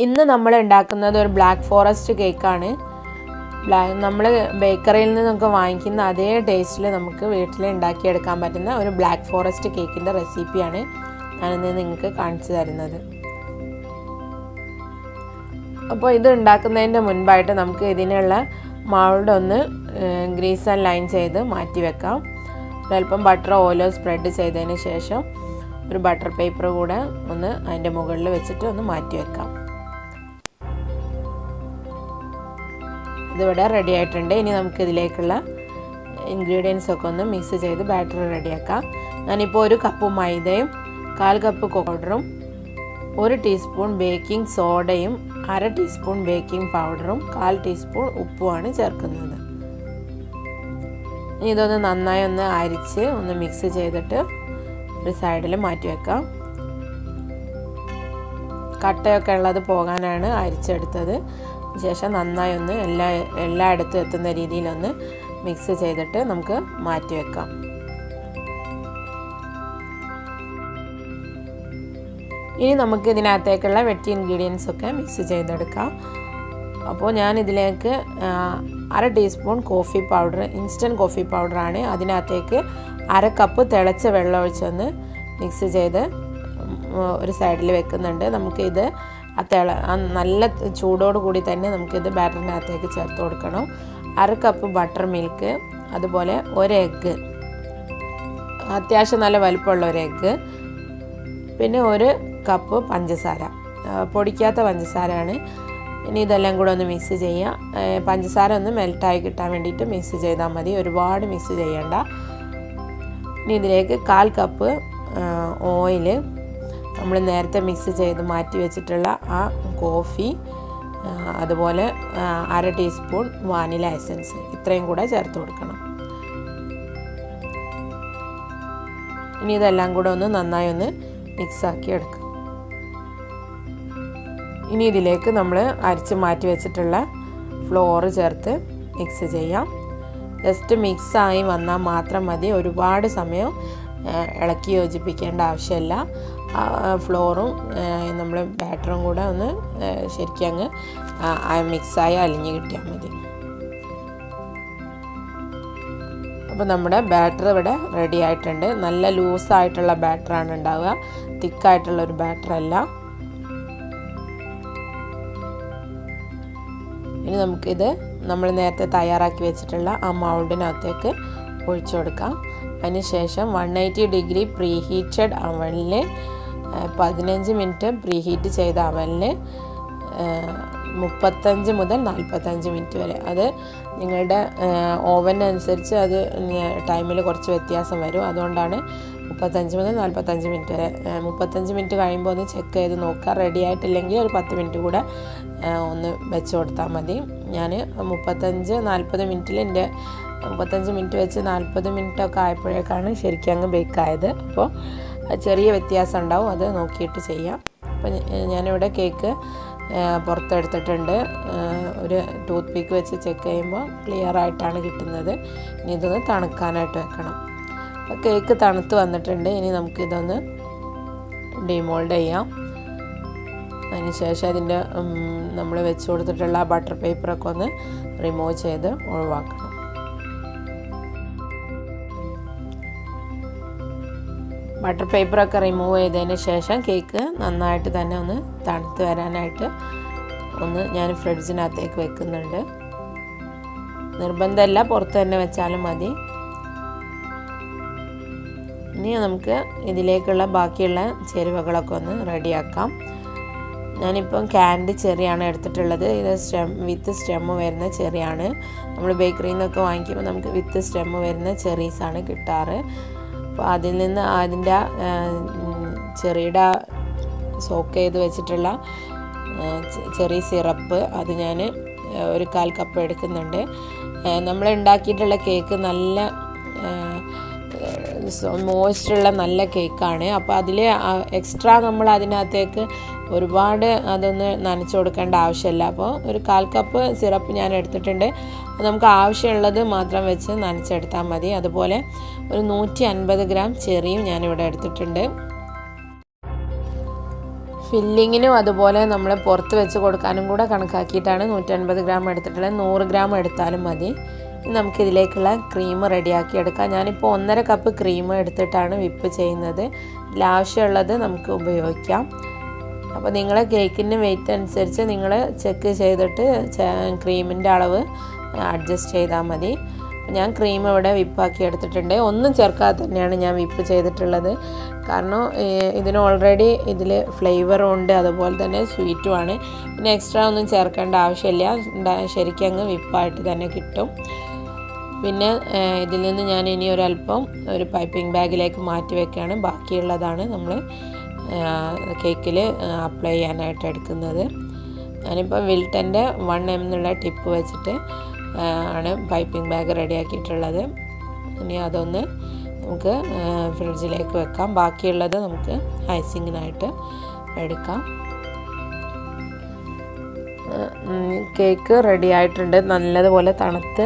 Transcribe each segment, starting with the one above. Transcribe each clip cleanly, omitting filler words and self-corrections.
ഇന്ന് നമ്മൾ ഉണ്ടാക്കുന്നത് ഒരു ബ്ലാക്ക് ഫോറസ്റ്റ് കേക്കാണ്. നമ്മൾ ബേക്കറിയിൽ നിന്നൊക്കെ വാങ്ങിക്കുന്ന അതേ ടേസ്റ്റിൽ നമുക്ക് വീട്ടിൽ ഉണ്ടാക്കിയെടുക്കാൻ പറ്റുന്ന ഒരു ബ്ലാക്ക് ഫോറസ്റ്റ് കേക്കിൻ്റെ റെസിപ്പിയാണ് ഞാനിന്ന് നിങ്ങൾക്ക് കാണിച്ചു തരുന്നത്. അപ്പോൾ ഇത് ഉണ്ടാക്കുന്നതിൻ്റെ മുൻപായിട്ട് നമുക്ക് ഇതിനുള്ള മൗൾഡ് ഒന്ന് ഗ്രീസ് ആൻഡ് ലൈൻ ചെയ്ത് മാറ്റി വെക്കാം. ഒരല്പം ബട്ടറോ ഓയിലോ സ്പ്രെഡ് ചെയ്തതിന് ശേഷം ഒരു ബട്ടർ പേപ്പർ കൂടെ ഒന്ന് അതിൻ്റെ മുകളിൽ വെച്ചിട്ട് ഒന്ന് മാറ്റി വെക്കാം. ഇതിവിടെ റെഡി ആയിട്ടുണ്ട്. ഇനി നമുക്ക് ഇതിലേക്കുള്ള ഇൻഗ്രീഡിയൻസ് ഒക്കെ ഒന്ന് മിക്സ് ചെയ്ത് ബാറ്റർ റെഡിയാക്കാം. ഞാനിപ്പോൾ 1 കപ്പ് മൈദയും 1/4 കപ്പ് പൗഡറും 1 ടീസ്പൂൺ ബേക്കിംഗ് സോഡയും 1/2 ടീസ്പൂൺ ബേക്കിംഗ് പൗഡറും 1/4 ടീസ്പൂൺ ഉപ്പുമാണ് ചേർക്കുന്നത്. ഇനി ഇതൊന്ന് നന്നായി ഒന്ന് അരിച്ച് ഒന്ന് മിക്സ് ചെയ്തിട്ട് ഒരു സൈഡിൽ മാറ്റി വെക്കാം. കട്ടയൊക്കെ ഉള്ളത് പോകാനാണ് അരിച്ചെടുത്തത്. ശേഷം നന്നായി ഒന്ന് എല്ലായിടത്തും എത്തുന്ന രീതിയിലൊന്ന് മിക്സ് ചെയ്തിട്ട് നമുക്ക് മാറ്റി വെക്കാം. ഇനി നമുക്ക് ഇതിനകത്തേക്കുള്ള വെറ്റ് ഇൻഗ്രീഡിയൻസ് ഒക്കെ മിക്സ് ചെയ്തെടുക്കാം. അപ്പോൾ ഞാൻ ഇതിലേക്ക് 1/2 teaspoon coffee powder, instant coffee പൗഡറാണ്. അതിനകത്തേക്ക് 1/2 കപ്പ് തിളച്ച വെള്ളം ഒഴിച്ചൊന്ന് മിക്സ് ചെയ്ത് ഒരു സൈഡിൽ വെക്കുന്നുണ്ട്. നമുക്കിത് നല്ല ചൂടോട് കൂടി തന്നെ നമുക്കിത് ബാറ്ററിനകത്തേക്ക് ചേർത്ത് കൊടുക്കണം. 1/2 കപ്പ് ബട്ടർ മിൽക്ക്, അതുപോലെ 1 എഗ്ഗ്, അത്യാവശ്യം നല്ല വലുപ്പമുള്ള 1 എഗ്ഗ്, പിന്നെ 1 കപ്പ് പഞ്ചസാര, പൊടിക്കാത്ത പഞ്ചസാരയാണ്. ഇനി ഇതെല്ലാം കൂടെ ഒന്ന് മിക്സ് ചെയ്യാം. പഞ്ചസാര ഒന്ന് മെൽറ്റായി കിട്ടാൻ വേണ്ടിയിട്ട് മിക്സ് ചെയ്താൽ മതി, ഒരുപാട് മിക്സ് ചെയ്യണ്ട. ഇനി ഇതിലേക്ക് 1/4 കപ്പ് ഓയിൽ, നമ്മൾ നേരത്തെ മിക്സ് ചെയ്ത് മാറ്റി വെച്ചിട്ടുള്ള ആ കോഫി, അതുപോലെ 1/2 ടീസ്പൂൺ വാനില എസൻസ്, ഇത്രയും കൂടെ ചേർത്ത് കൊടുക്കണം. ഇനി ഇതെല്ലാം കൂടെ ഒന്ന് നന്നായി ഒന്ന് മിക്സാക്കി എടുക്കാം. ഇനി ഇതിലേക്ക് നമ്മൾ അരിച്ച് മാറ്റി വെച്ചിട്ടുള്ള ഫ്ലോർ ചേർത്ത് മിക്സ് ചെയ്യാം. ജസ്റ്റ് മിക്സായി വന്നാൽ മാത്രം മതി, ഒരുപാട് സമയം ഇളക്കി യോജിപ്പിക്കേണ്ട ആവശ്യമില്ല. ഫ്ലോറും നമ്മൾ ബാറ്ററും കൂടെ ഒന്ന് ശരിക്കും അങ്ങ് മിക്സായി അലിഞ്ഞ് കിട്ടിയാൽ മതി. അപ്പോൾ നമ്മുടെ ബാറ്റർ ഇവിടെ റെഡി ആയിട്ടുണ്ട്. നല്ല ലൂസായിട്ടുള്ള ബാറ്ററാണ് ഉണ്ടാവുക, തിക്കായിട്ടുള്ളൊരു ബാറ്ററല്ല. ഇനി നമുക്കിത് നമ്മൾ നേരത്തെ തയ്യാറാക്കി വെച്ചിട്ടുള്ള ആ മൗൾഡിനകത്തേക്ക് ഒഴിച്ചു കൊടുക്കാം. അതിനുശേഷം 180 ഡിഗ്രി പ്രീ ഹീറ്റഡ് അവനിൽ 15 മിനിറ്റ് പ്രീ ഹീറ്റ് ചെയ്ത അവനിൽ 35 മുതൽ 45 മിനിറ്റ് വരെ, അത് നിങ്ങളുടെ ഓവനനുസരിച്ച് അത് ടൈമിൽ കുറച്ച് വ്യത്യാസം വരും. അതുകൊണ്ടാണ് 35 മുതൽ 45 മിനിറ്റ് വരെ. 35 മിനിറ്റ് കഴിയുമ്പോൾ ഒന്ന് ചെക്ക് ചെയ്ത് നോക്കുക. റെഡി ആയിട്ടില്ലെങ്കിൽ ഒരു 10 മിനിറ്റ് കൂടെ ഒന്ന് വെച്ച് കൊടുത്താൽ മതി. ഞാൻ 35-40 മിനിറ്റിൽ 35 മിനിറ്റ് വെച്ച് 40 മിനിറ്റൊക്കെ ആയപ്പോഴേക്കാണ് ശരിക്കും അങ്ങ് ബേക്കായത്. അപ്പോൾ ചെറിയ വ്യത്യാസം ഉണ്ടാവും, അത് നോക്കിയിട്ട് ചെയ്യാം. അപ്പോൾ ഞാനിവിടെ കേക്ക് പുറത്തെടുത്തിട്ടുണ്ട്. ഒരു ടൂത്ത് പിക്ക് വെച്ച് ചെക്ക് ചെയ്യുമ്പോൾ ക്ലിയർ ആയിട്ടാണ് കിട്ടുന്നത്. ഇനി ഇതൊന്ന് തണുക്കാനായിട്ട് വെക്കണം. അപ്പോൾ കേക്ക് തണുത്ത് വന്നിട്ടുണ്ട്. ഇനി നമുക്കിതൊന്ന് ഡിമോൾഡ് ചെയ്യാം. അതിനുശേഷം അതിൻ്റെ നമ്മൾ വെച്ച് കൊടുത്തിട്ടുള്ള ബട്ടർ പേപ്പറൊക്കെ ഒന്ന് റിമൂവ് ചെയ്ത് ഒഴിവാക്കണം. ബട്ടർ പേപ്പറൊക്കെ റിമൂവ് ചെയ്തതിന് ശേഷം കേക്ക് നന്നായിട്ട് തന്നെ ഒന്ന് തണുത്ത് വരാനായിട്ട് ഒന്ന് ഞാൻ ഫ്രിഡ്ജിനകത്തേക്ക് വെക്കുന്നുണ്ട്. നിർബന്ധമല്ല, പുറത്ത് തന്നെ വെച്ചാലും മതി. ഇനി നമുക്ക് ഇതിലേക്കുള്ള ബാക്കിയുള്ള ചേരുവകളൊക്കെ ഒന്ന് റെഡിയാക്കാം. ഞാനിപ്പം ക്യാൻഡ് ചെറിയാണ് എടുത്തിട്ടുള്ളത്. ഇത് വിത്ത് സ്റ്റെമ്മ് വരുന്ന ചെറിയാണ്. നമ്മൾ ബേക്കറിയിൽ നിന്നൊക്കെ വാങ്ങിക്കുമ്പോൾ നമുക്ക് വിത്ത് സ്റ്റെമ്മ് വരുന്ന ചെറീസാണ് കിട്ടാറ്. അപ്പോൾ അതിൽ നിന്ന് അതിൻ്റെ ചെറിയുടെ സോക്ക് ചെയ്ത് വെച്ചിട്ടുള്ള ചെറി സിറപ്പ്, അത് ഞാൻ 1/4 കപ്പ് എടുക്കുന്നുണ്ട്. നമ്മൾ ഉണ്ടാക്കിയിട്ടുള്ള കേക്ക് നല്ല മോയ്സ്റ്റുള്ള നല്ല കേക്കാണ്. അപ്പോൾ അതിൽ എക്സ്ട്രാ നമ്മൾ അതിനകത്തേക്ക് ഒരുപാട് അതൊന്ന് നനച്ച് കൊടുക്കേണ്ട ആവശ്യമില്ല. അപ്പോൾ 1/4 കപ്പ് സിറപ്പ് ഞാൻ എടുത്തിട്ടുണ്ട്. നമുക്ക് ആവശ്യമുള്ളത് മാത്രം വെച്ച് നനച്ചെടുത്താൽ മതി. അതുപോലെ ഒരു 150 ഗ്രാം ചെറിയും ഞാനിവിടെ എടുത്തിട്ടുണ്ട്. ഫില്ലിങ്ങിനും അതുപോലെ നമ്മൾ പുറത്ത് വെച്ച് കൊടുക്കാനും കൂടെ കണക്കാക്കിയിട്ടാണ് 150 ഗ്രാം എടുത്തിട്ടുള്ളത്. 100 ഗ്രാം എടുത്താലും മതി. നമുക്കിതിലേക്കുള്ള ക്രീം റെഡിയാക്കി എടുക്കാം. ഞാനിപ്പോൾ 1.5 കപ്പ് ക്രീം എടുത്തിട്ടാണ് വിപ്പ് ചെയ്യുന്നത്. ആവശ്യമുള്ളത് നമുക്ക് ഉപയോഗിക്കാം. അപ്പോൾ നിങ്ങളെ കേക്കിൻ്റെ വെയിറ്റ് അനുസരിച്ച് നിങ്ങൾ ചെക്ക് ചെയ്തിട്ട് ക്രീമിൻ്റെ അളവ് അഡ്ജസ്റ്റ് ചെയ്താൽ മതി. ഞാൻ ക്രീം ഇവിടെ വിപ്പാക്കി എടുത്തിട്ടുണ്ട്. ഒന്നും ചേർക്കാതെ തന്നെയാണ് ഞാൻ വിപ്പ് ചെയ്തിട്ടുള്ളത്. കാരണം ഇതിന് ഓൾറെഡി ഇതിൽ ഫ്ലേവറും ഉണ്ട്, അതുപോലെ തന്നെ സ്വീറ്റുമാണ്. പിന്നെ എക്സ്ട്രാ ഒന്നും ചേർക്കേണ്ട ആവശ്യമില്ല. ശരിക്കും അങ്ങ് വിപ്പായിട്ട് തന്നെ കിട്ടും. പിന്നെ ഇതിൽ നിന്ന് ഞാൻ ഇനി ഒരല്പം ഒരു പൈപ്പിംഗ് ബാഗിലേക്ക് മാറ്റി വയ്ക്കുകയാണ്. ബാക്കിയുള്ളതാണ് നമ്മൾ കേക്കിൽ അപ്ലൈ ചെയ്യാനായിട്ട് എടുക്കുന്നത്. ഞാനിപ്പോൾ വിൽട്ടൻ്റെ 1M എന്നുള്ള ടിപ്പ് വെച്ചിട്ട് ആണ് പൈപ്പിംഗ് ബാഗ് റെഡിയാക്കിയിട്ടുള്ളത്. ഇനി അതൊന്ന് നമുക്ക് ഫ്രിഡ്ജിലേക്ക് വെക്കാം. ബാക്കിയുള്ളത് നമുക്ക് ഐസിങ്ങിനായിട്ട് എടുക്കാം. കേക്ക് റെഡി ആയിട്ടുണ്ട്. നല്ലതുപോലെ തണുത്ത്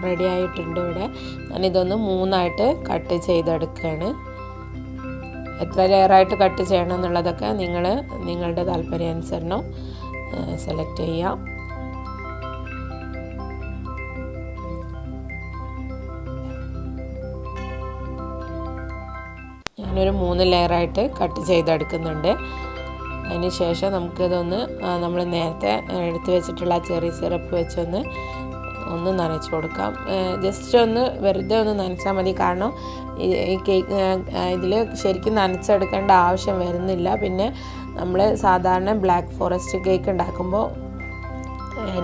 റെഡി ആയിട്ടുണ്ട്. ഇവിടെ ഞാനിതൊന്ന് 3ആയിട്ട് കട്ട് ചെയ്തെടുക്കുകയാണ്. എത്ര ലെയറായിട്ട് കട്ട് ചെയ്യണം എന്നുള്ളതൊക്കെ നിങ്ങളുടെ താല്പര്യാനുസരണം സെലക്ട് ചെയ്യാം. ഞാനൊരു 3 ലെയറായിട്ട് കട്ട് ചെയ്തെടുക്കുന്നുണ്ട്. അതിന് ശേഷം നമുക്കിതൊന്ന് നമ്മൾ നേരത്തെ എടുത്ത് വെച്ചിട്ടുള്ള ചെറി സിറപ്പ് വെച്ചൊന്ന് നനച്ച് കൊടുക്കാം. ജസ്റ്റ് ഒന്ന് വെറുതെ ഒന്ന് നനച്ചാൽ മതി. കാരണം ഈ കേക്ക് ഇതിൽ ശരിക്കും നനച്ചെടുക്കേണ്ട ആവശ്യം വരുന്നില്ല. പിന്നെ നമ്മൾ സാധാരണ ബ്ലാക്ക് ഫോറസ്റ്റ് കേക്ക് ഉണ്ടാക്കുമ്പോൾ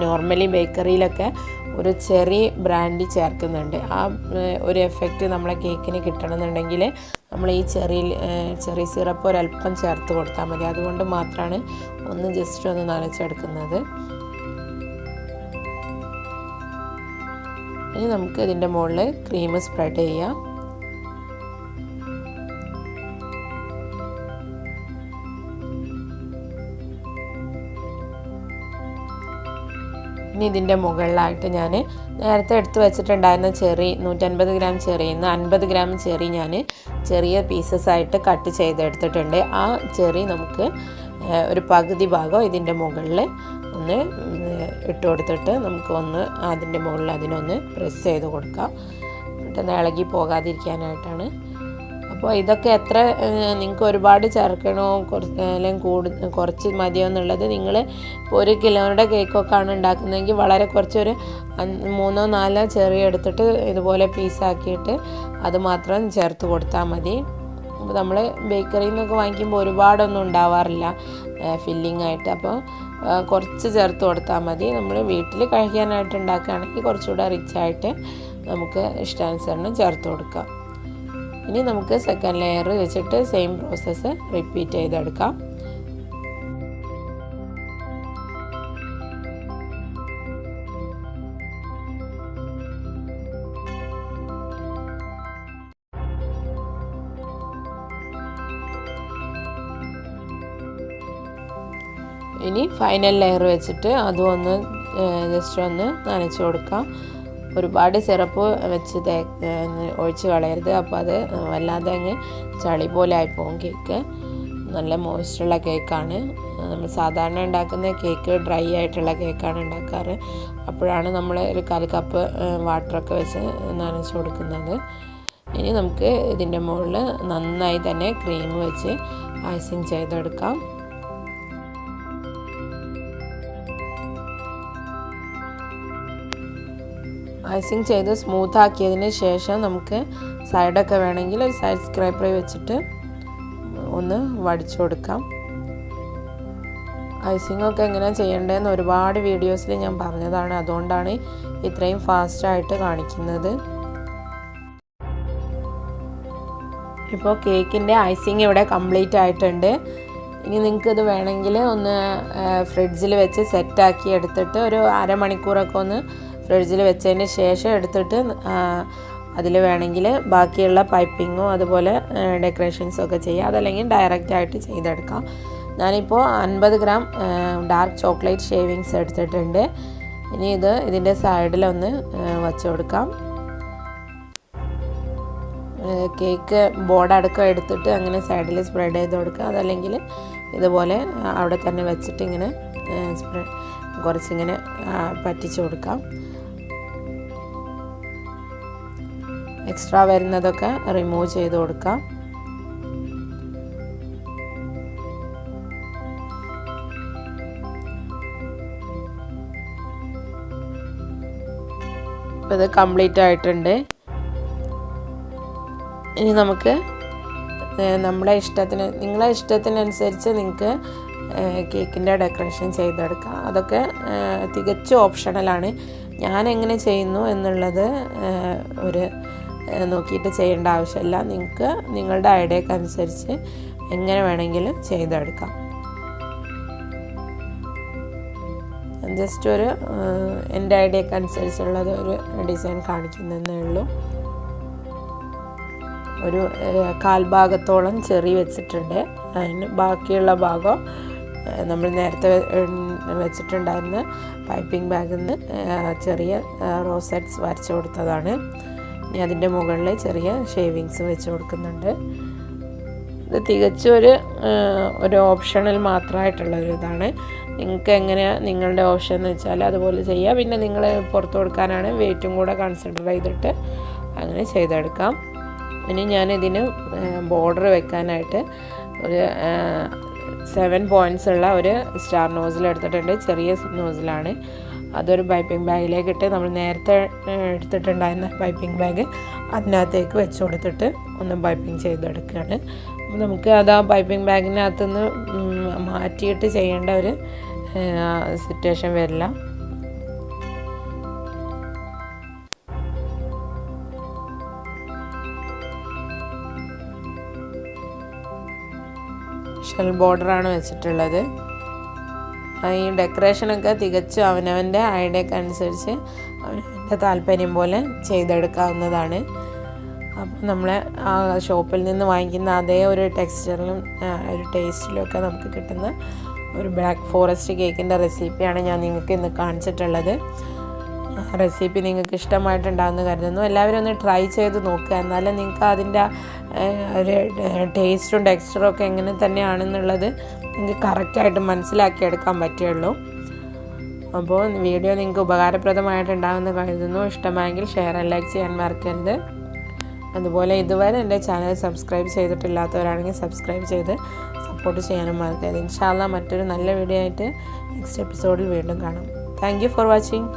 നോർമലി ബേക്കറിയിലൊക്കെ ഒരു ചെറി ബ്രാൻഡി ചേർക്കുന്നുണ്ട്. ആ ഒരു എഫക്റ്റ് നമ്മളെ കേക്കിന് കിട്ടണമെന്നുണ്ടെങ്കിൽ നമ്മൾ ഈ ചെറി സിറപ്പ് ഒരല്പം ചേർത്ത് കൊടുത്താൽ മതി. അതുകൊണ്ട് മാത്രമാണ് ജസ്റ്റ് ഒന്ന് നനച്ചെടുക്കുന്നത്. ഇനി നമുക്ക് ഇതിൻ്റെ മുകളിൽ ക്രീം സ്പ്രെഡ് ചെയ്യാം. ഇനി ഇതിൻ്റെ മുകളിലായിട്ട് ഞാൻ നേരത്തെ എടുത്ത് വെച്ചിട്ടുണ്ടായിരുന്ന ചെറി 150 ഗ്രാം ചെറിയിൽ നിന്ന് 50 ഗ്രാം ചെറി ഞാൻ ചെറിയ പീസസ് ആയിട്ട് കട്ട് ചെയ്തെടുത്തിട്ടുണ്ട്. ആ ചെറി നമുക്ക് ഒരു പകുതി ഭാഗം ഇതിൻ്റെ മുകളിൽ ഒന്ന് ഇട്ട് കൊടുത്തിട്ട് നമുക്ക് അതിൻ്റെ മുകളിൽ അതിനൊന്ന് പ്രസ് ചെയ്ത് കൊടുക്കാം. പെട്ടെന്ന് ഇളകി പോകാതിരിക്കാനായിട്ടാണ്. അപ്പോൾ ഇതൊക്കെ എത്ര നിങ്ങൾക്ക് ഒരുപാട് ചേർക്കണോ അല്ലെങ്കിൽ കുറച്ച് മതിയോ എന്നുള്ളത് നിങ്ങൾ ഇപ്പോൾ 1 കിലോയുടെ കേക്കൊക്കെ ആണ് ഉണ്ടാക്കുന്നതെങ്കിൽ വളരെ കുറച്ചൊരു 3-4 ചെറിയ എടുത്തിട്ട് ഇതുപോലെ പീസാക്കിയിട്ട് അത് മാത്രം ചേർത്ത് കൊടുത്താൽ മതി. അപ്പോൾ നമ്മൾ ബേക്കറിയിൽ നിന്നൊക്കെ വാങ്ങിക്കുമ്പോൾ ഒരുപാടൊന്നും ഉണ്ടാവാറില്ല ഫില്ലിംഗ് ആയിട്ട്. അപ്പോൾ കുറച്ച് ചേർത്ത് കൊടുത്താൽ മതി. നമ്മൾ വീട്ടിൽ കഴിക്കാനായിട്ട് ഉണ്ടാക്കുകയാണെങ്കിൽ കുറച്ചുകൂടെ റിച്ചായിട്ട് നമുക്ക് ഇഷ്ടാനുസരണം ചേർത്ത് കൊടുക്കാം. ഇനി നമുക്ക് സെക്കൻഡ് ലെയർ വെച്ചിട്ട് സെയിം പ്രോസസ്സ് റിപ്പീറ്റ് ചെയ്തെടുക്കാം. ഇനി ഫൈനൽ ലെയർ വെച്ചിട്ട് അതും ജസ്റ്റ് ഒന്ന് നനച്ച് കൊടുക്കാം. ഒരുപാട് സിറപ്പ് വെച്ച് ഒഴിച്ച് കളയരുത്. അപ്പോൾ അത് വല്ലാതെ അങ്ങ് ചളി പോലെ ആയിപ്പോവും കേക്ക്. നല്ല മോയ്സ്റ്റുള്ള കേക്കാണ്. നമ്മൾ സാധാരണ ഉണ്ടാക്കുന്ന കേക്ക് ഡ്രൈ ആയിട്ടുള്ള കേക്കാണ് ഉണ്ടാക്കാറ്. അപ്പോഴാണ് നമ്മൾ ഒരു 1/4 കപ്പ് വാട്ടറൊക്കെ വെച്ച് നനച്ച് കൊടുക്കുന്നത്. ഇനി നമുക്ക് ഇതിൻ്റെ മുകളിൽ നന്നായി തന്നെ ക്രീം വെച്ച് ഐസിങ് ചെയ്തെടുക്കാം. ഐസിങ് ചെയ്ത് സ്മൂത്ത് ആക്കിയതിന് ശേഷം നമുക്ക് സൈഡൊക്കെ വേണമെങ്കിൽ ഒരു സൈഡ് സ്ക്രൈപ്പർ വെച്ചിട്ട് ഒന്ന് വടിച്ചു കൊടുക്കാം. ഐസിങ്ങൊക്കെ എങ്ങനെയാണ് ചെയ്യേണ്ടതെന്ന് ഒരുപാട് വീഡിയോസിൽ ഞാൻ പറഞ്ഞതാണ്. അതുകൊണ്ടാണ് ഇത്രയും ഫാസ്റ്റായിട്ട് കാണിക്കുന്നത്. ഇപ്പോൾ കേക്കിൻ്റെ ഐസിങ് ഇവിടെ കംപ്ലീറ്റ് ആയിട്ടുണ്ട്. ഇനി നിങ്ങൾക്കിത് വേണമെങ്കിൽ ഒന്ന് ഫ്രിഡ്ജിൽ വെച്ച് സെറ്റാക്കി എടുത്തിട്ട് ഒരു അരമണിക്കൂറൊക്കെ ഒന്ന് ഫ്രിഡ്ജിൽ വെച്ചതിന് ശേഷം എടുത്തിട്ട് അതിൽ വേണമെങ്കിൽ ബാക്കിയുള്ള പൈപ്പിങ്ങും അതുപോലെ ഡെക്കറേഷൻസൊക്കെ ചെയ്യാം. അതല്ലെങ്കിൽ ഡയറക്റ്റായിട്ട് ചെയ്തെടുക്കാം. ഞാനിപ്പോൾ 50 ഗ്രാം ഡാർക്ക് ചോക്ലേറ്റ് ഷേവിങ്സ് എടുത്തിട്ടുണ്ട്. ഇനി ഇതിൻ്റെ സൈഡിലൊന്ന് വച്ച് കൊടുക്കാം. കേക്ക് ബോർഡ് അടക്കം എടുത്തിട്ട് അങ്ങനെ സൈഡിൽ സ്പ്രെഡ് ചെയ്ത് കൊടുക്കുക. അതല്ലെങ്കിൽ ഇതുപോലെ അവിടെ തന്നെ വെച്ചിട്ട് ഇങ്ങനെ കുറച്ചിങ്ങനെ പറ്റിച്ച് കൊടുക്കാം. എക്സ്ട്രാ വരുന്നതൊക്കെ റിമൂവ് ചെയ്ത് കൊടുക്കാം. ഇപ്പോൾ ഇത് കംപ്ലീറ്റ് ആയിട്ടുണ്ട്. ഇനി നമുക്ക് നമ്മുടെ ഇഷ്ടത്തിന്, നിങ്ങളെ ഇഷ്ടത്തിനനുസരിച്ച് നിങ്ങൾക്ക് കേക്കിൻ്റെ ഡെക്കറേഷൻ ചെയ്തെടുക്കാം. അതൊക്കെ തികച്ചും ഓപ്ഷണലാണ്. ഞാൻ എങ്ങനെ ചെയ്യുന്നു എന്നുള്ളത് ഒരു നോക്കിയിട്ട് ചെയ്യേണ്ട ആവശ്യമില്ല. നിങ്ങൾക്ക് നിങ്ങളുടെ ഐഡിയക്ക് അനുസരിച്ച് എങ്ങനെ വേണമെങ്കിലും ചെയ്തെടുക്കാം. ജസ്റ്റ് ഒരു എൻ്റെ ഐഡിയക്ക് അനുസരിച്ചുള്ളത് ഒരു ഡിസൈൻ കാണിക്കുന്നതേ ഉള്ളൂ. ഒരു കാൽഭാഗത്തോളം ചെറി വെച്ചിട്ടുണ്ട്. അതിന് ബാക്കിയുള്ള ഭാഗം നമ്മൾ നേരത്തെ വെച്ചിട്ടുണ്ടായിരുന്ന പൈപ്പിംഗ് ബാഗിൽ നിന്ന് ചെറിയ റോസെറ്റ്സ് വരച്ചു കൊടുത്തതാണ്. ഇനി അതിൻ്റെ മുകളിൽ ചെറിയ ഷേവിങ്സ് വെച്ച് കൊടുക്കുന്നുണ്ട്. ഇത് തികച്ചും ഒരു ഓപ്ഷണൽ മാത്രമായിട്ടുള്ളൊരു ഇതാണ്. നിങ്ങൾക്ക് എങ്ങനെയാണ് നിങ്ങളുടെ ഓപ്ഷൻ എന്ന് വെച്ചാൽ അതുപോലെ ചെയ്യുക. പിന്നെ നിങ്ങൾ പുറത്ത് കൊടുക്കാനാണ് വെയിറ്റും കൂടെ കൺസിഡർ ചെയ്തിട്ട് അങ്ങനെ ചെയ്തെടുക്കാം. ഇനി ഞാനിതിന് ബോർഡർ വെക്കാനായിട്ട് ഒരു 7 പോയിൻറ്റ്സ് ഉള്ള ഒരു സ്റ്റാർ നോസിൽ എടുത്തിട്ടുണ്ട്. ചെറിയ നോസിലാണ്. അതൊരു പൈപ്പിംഗ് ബാഗിലേക്ക് ഇട്ട് നമ്മൾ നേരത്തെ എടുത്തിട്ടുണ്ടായിരുന്ന പൈപ്പിംഗ് ബാഗ് അതിനകത്തേക്ക് വെച്ച് കൊടുത്തിട്ട് ഒന്ന് പൈപ്പിംഗ് ചെയ്തെടുക്കുകയാണ്. അപ്പോൾ നമുക്ക് അത് ആ പൈപ്പിംഗ് ബാഗിനകത്തുനിന്ന് മാറ്റിയിട്ട് ചെയ്യേണ്ട ഒരു സിറ്റുവേഷൻ വരില്ല. ഷെൽ ബോർഡറാണ് വെച്ചിട്ടുള്ളത്. ഈ ഡെക്കറേഷനൊക്കെ തികച്ചും അവനവൻ്റെ ഐഡിയക്ക് അനുസരിച്ച് അവനവൻ്റെ താല്പര്യം പോലെ ചെയ്തെടുക്കാവുന്നതാണ്. അപ്പോൾ നമ്മളെ ആ ഷോപ്പിൽ നിന്ന് വാങ്ങിക്കുന്ന അതേ ഒരു ടെക്സ്ചറിലും ഒരു ടേസ്റ്റിലും ഒക്കെ നമുക്ക് കിട്ടുന്ന ഒരു ബ്ലാക്ക് ഫോറസ്റ്റ് കേക്കിൻ്റെ റെസിപ്പിയാണ് ഞാൻ നിങ്ങൾക്ക് ഇന്ന് കാണിച്ചിട്ടുള്ളത്. റെസിപ്പി നിങ്ങൾക്ക് ഇഷ്ടമായിട്ടുണ്ടാകുമെന്ന് കരുതുന്നു. എല്ലാവരും ഒന്ന് ട്രൈ ചെയ്ത് നോക്കുക. എന്നാലും നിങ്ങൾക്ക് അതിൻ്റെ ഒരു ടേസ്റ്റും ടെക്സ്ചറും ഒക്കെ എങ്ങനെ തന്നെയാണെന്നുള്ളത് നിങ്ങൾക്ക് കറക്റ്റായിട്ട് മനസ്സിലാക്കിയെടുക്കാൻ പറ്റുള്ളൂ. അപ്പോൾ വീഡിയോ നിങ്ങൾക്ക് ഉപകാരപ്രദമായിട്ടുണ്ടാകുമെന്ന് കരുതുന്നു. ഇഷ്ടമായെങ്കിൽ ഷെയർ ആൻഡ് ലൈക്ക് ചെയ്യാൻ മറക്കരുത്. അതുപോലെ ഇതുവരെ എൻ്റെ ചാനൽ സബ്സ്ക്രൈബ് ചെയ്തിട്ടില്ലാത്തവരാണെങ്കിൽ സബ്സ്ക്രൈബ് ചെയ്ത് സപ്പോർട്ട് ചെയ്യാനും മറക്കരുത്. ഇൻഷാ അല്ലാഹ് മറ്റൊരു നല്ല വീഡിയോ ആയിട്ട് നെക്സ്റ്റ് എപ്പിസോഡിൽ വീണ്ടും കാണാം. Thank you for watching.